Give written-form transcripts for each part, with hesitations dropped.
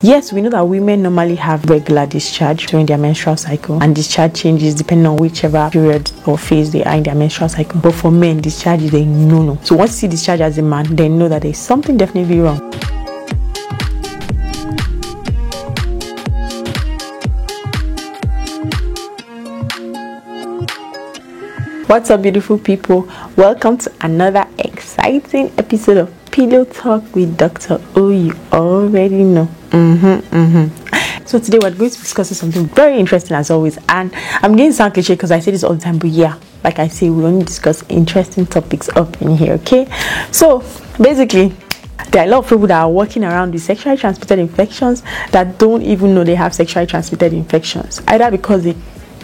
Yes, we know that women normally have regular discharge during their menstrual cycle, and discharge changes depending on whichever period or phase they are in their menstrual cycle. But for men, discharge is a no-no. So once you see discharge as a man, then know that there's something definitely wrong. What's up, beautiful people? Welcome to another exciting episode of Pillow Talk with Dr. O. You already know. So today we're going to discuss something very interesting as always, and I'm getting sound cliche because I say this all the time, but yeah, like I say, we only discuss interesting topics up in here. Okay, so basically there are a lot of people that are walking around with sexually transmitted infections that don't even know they have sexually transmitted infections, either because they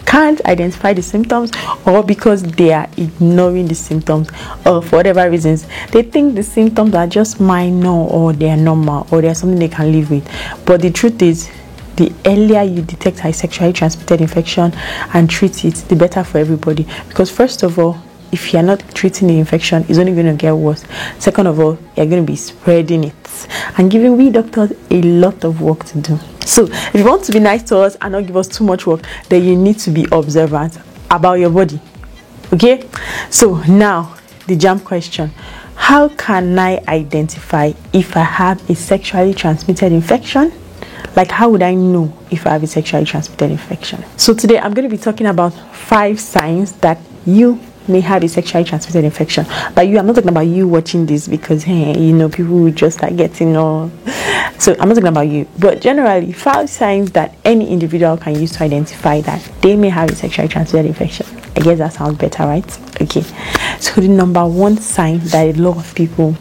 can't identify the symptoms or because they are ignoring the symptoms, or for whatever reasons they think the symptoms are just minor or they are normal or they're something they can live with. But the truth is, the earlier you detect a sexually transmitted infection and treat it, the better for everybody. Because first of all, if you're not treating the infection, it's only going to get worse. Second of all, you're going to be spreading it and giving we doctors a lot of work to do. So if you want to be nice to us and not give us too much work, then you need to be observant about your body. Okay, so now the jam question: how can I identify if I have a sexually transmitted infection? Like, how would I know if I have a sexually transmitted infection? So today I'm going to be talking about 5 signs that you may have a sexually transmitted infection. By you, I'm not talking about you watching this because, hey, you know, people will just start getting all. So I'm not talking about you, but generally 5 signs that any individual can use to identify that they may have a sexually transmitted infection. I guess that sounds better, right? Okay. So the number 1 sign that a lot of people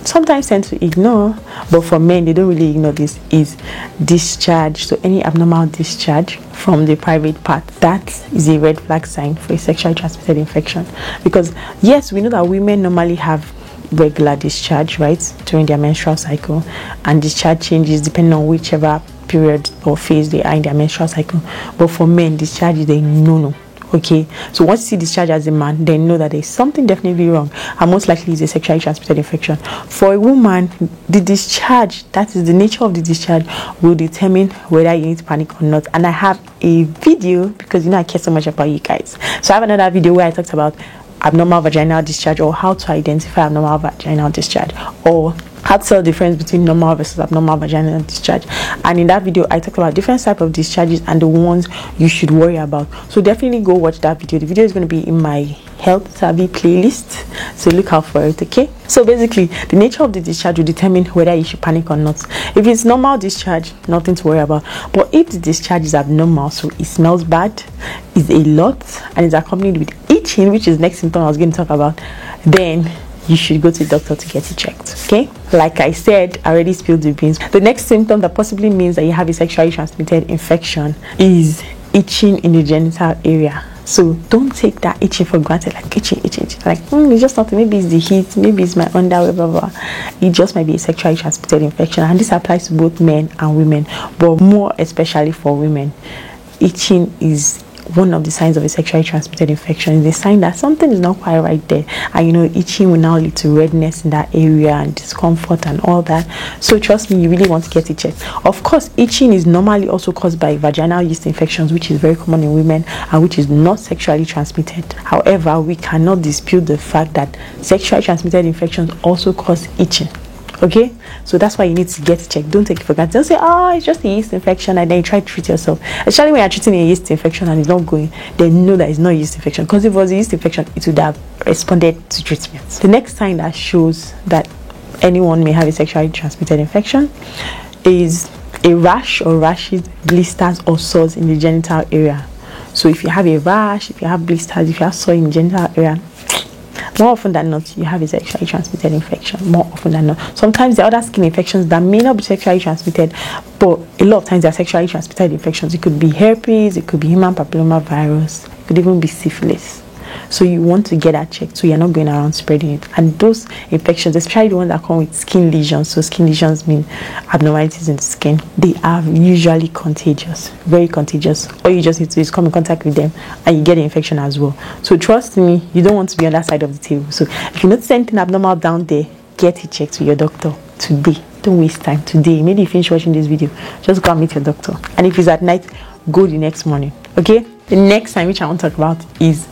sometimes tend to ignore, but for men they don't really ignore this, is discharge. So any abnormal discharge from the private part, that is a red flag sign for a sexually transmitted infection. Because yes, we know that women normally have regular discharge, right, during their menstrual cycle, and discharge changes depending on whichever period or phase they are in their menstrual cycle. But for men, discharge is a no-no. Okay, so once you see discharge as a man, then know that there's something definitely wrong, and most likely it's a sexually transmitted infection. For a woman, the discharge, that is the nature of the discharge, will determine whether you need to panic or not. And I have a video, because you know I care so much about you guys, so I have another video where I talked about abnormal vaginal discharge, or how to identify abnormal vaginal discharge, or how to tell the difference between normal versus abnormal vaginal discharge. And in that video I talked about different types of discharges and the ones you should worry about. So definitely go watch that video. The video is going to be in my Health Savvy playlist, so look out for it. Okay, so basically the nature of the discharge will determine whether you should panic or not. If it's normal discharge, nothing to worry about. But if the discharge is abnormal, so it smells bad, is a lot, and is accompanied with itching, which is the next symptom I was going to talk about, then you should go to the doctor to get it checked. Okay, like I said, I already spilled the beans. The next symptom that possibly means that you have a sexually transmitted infection is itching in the genital area. So don't take that itching for granted, like itching. Like it's just something. Maybe it's the heat, maybe it's my underwear, blah, blah. It just might be a sexually transmitted infection, and this applies to both men and women, but more especially for women. Itching is one of the signs of a sexually transmitted infection. Is a sign that something is not quite right there, and you know, itching will now lead to redness in that area and discomfort and all that. So trust me, you really want to get it checked. Of course, itching is normally also caused by vaginal yeast infections, which is very common in women and which is not sexually transmitted. However, we cannot dispute the fact that sexually transmitted infections also cause itching. Okay, so that's why you need to get it checked. Don't take it for granted. Don't say, oh, it's just a yeast infection, and then you try to treat yourself. Especially when you're treating a yeast infection and it's not going, then know that it's not a yeast infection. Because if it was a yeast infection, it would have responded to treatment. The next sign that shows that anyone may have a sexually transmitted infection is a rash or rashes, blisters, or sores in the genital area. So if you have a rash, if you have blisters, if you have sore in the genital area, more often than not, you have a sexually transmitted infection. More often than not. Sometimes there are other skin infections that may not be sexually transmitted, but a lot of times they are sexually transmitted infections. It could be herpes, it could be human papillomavirus, it could even be syphilis. So you want to get that checked so you're not going around spreading it. And those infections, especially the ones that come with skin lesions, so skin lesions mean abnormalities in the skin, they are usually contagious, very contagious. All you just need to do is come in contact with them and you get the infection as well. So trust me, you don't want to be on that side of the table. So if you notice anything abnormal down there, get it checked with your doctor today. don't waste time today. Maybe you finish watching this video, just go and meet your doctor. And if it's at night, go the next morning. Okay, the next time which I want to talk about is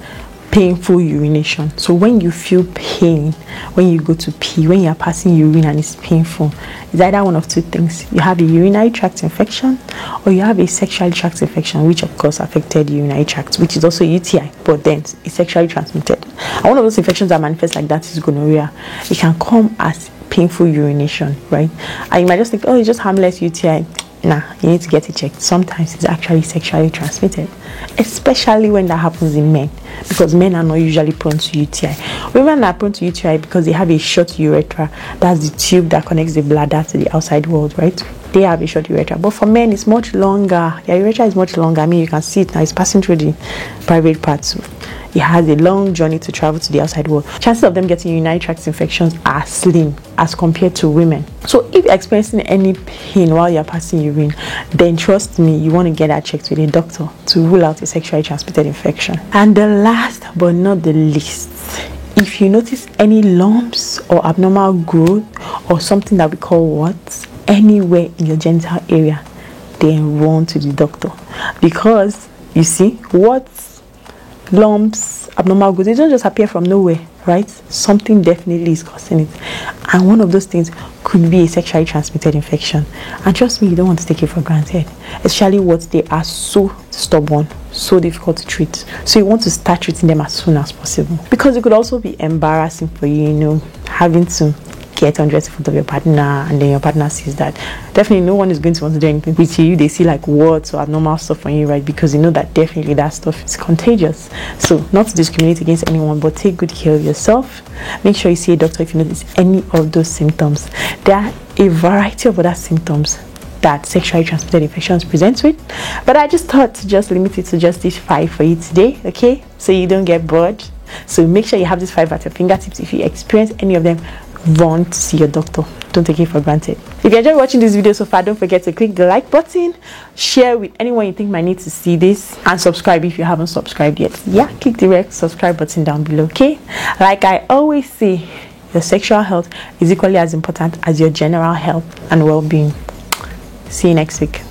painful urination. So when you feel pain when you go to pee, when you are passing urine and it's painful, it's either one of two things: you have a urinary tract infection, or you have a sexual tract infection, which of course affected the urinary tract, which is also a UTI, but then it's sexually transmitted. And one of those infections that manifest like that is gonorrhea. It can come as painful urination, right? And you might just think, oh, it's just harmless UTI. Nah, you need to get it checked. Sometimes it's actually sexually transmitted, especially when that happens in men, because men are not usually prone to UTI. Women are prone to UTI because they have a short urethra. That's the tube that connects the bladder to the outside world, right? They have a short urethra, but for men it's much longer. Their urethra is much longer. I mean, you can see it now. It's passing through the private parts. So it has a long journey to travel to the outside world. Chances of them getting urinary tract infections are slim as compared to women. So if you're experiencing any pain while you're passing urine, then trust me, you want to get that checked with a doctor to rule out a sexually transmitted infection. And the last but not the least, if you notice any lumps or abnormal growth or something that we call warts anywhere in your genital area, then run to the doctor. Because you see, warts, lumps, abnormal growth, they don't just appear from nowhere, right? Something definitely is causing it, and one of those things could be a sexually transmitted infection. And trust me, you don't want to take it for granted, especially what they are so stubborn, so difficult to treat. So you want to start treating them as soon as possible, because it could also be embarrassing for you, you know, having to get undressed in front of your partner, and then your partner sees that. Definitely no one is going to want to do anything with you. They see like warts or abnormal stuff on you, right? Because you know that definitely that stuff is contagious. So not to discriminate against anyone, but take good care of yourself. Make sure you see a doctor if you notice any of those symptoms. There are a variety of other symptoms that sexually transmitted infections present with, but I just thought to just limit it to just these 5 for you today, okay? So you don't get bored. So make sure you have these 5 at your fingertips. If you experience any of them, run to see your doctor. Don't take it for granted. If you enjoyed watching this video so far, don't forget to click the like button, share with anyone you think might need to see this, and subscribe if you haven't subscribed yet. Yeah, click the red subscribe button down below, okay? Like I always say, your sexual health is equally as important as your general health and well-being. See you next week.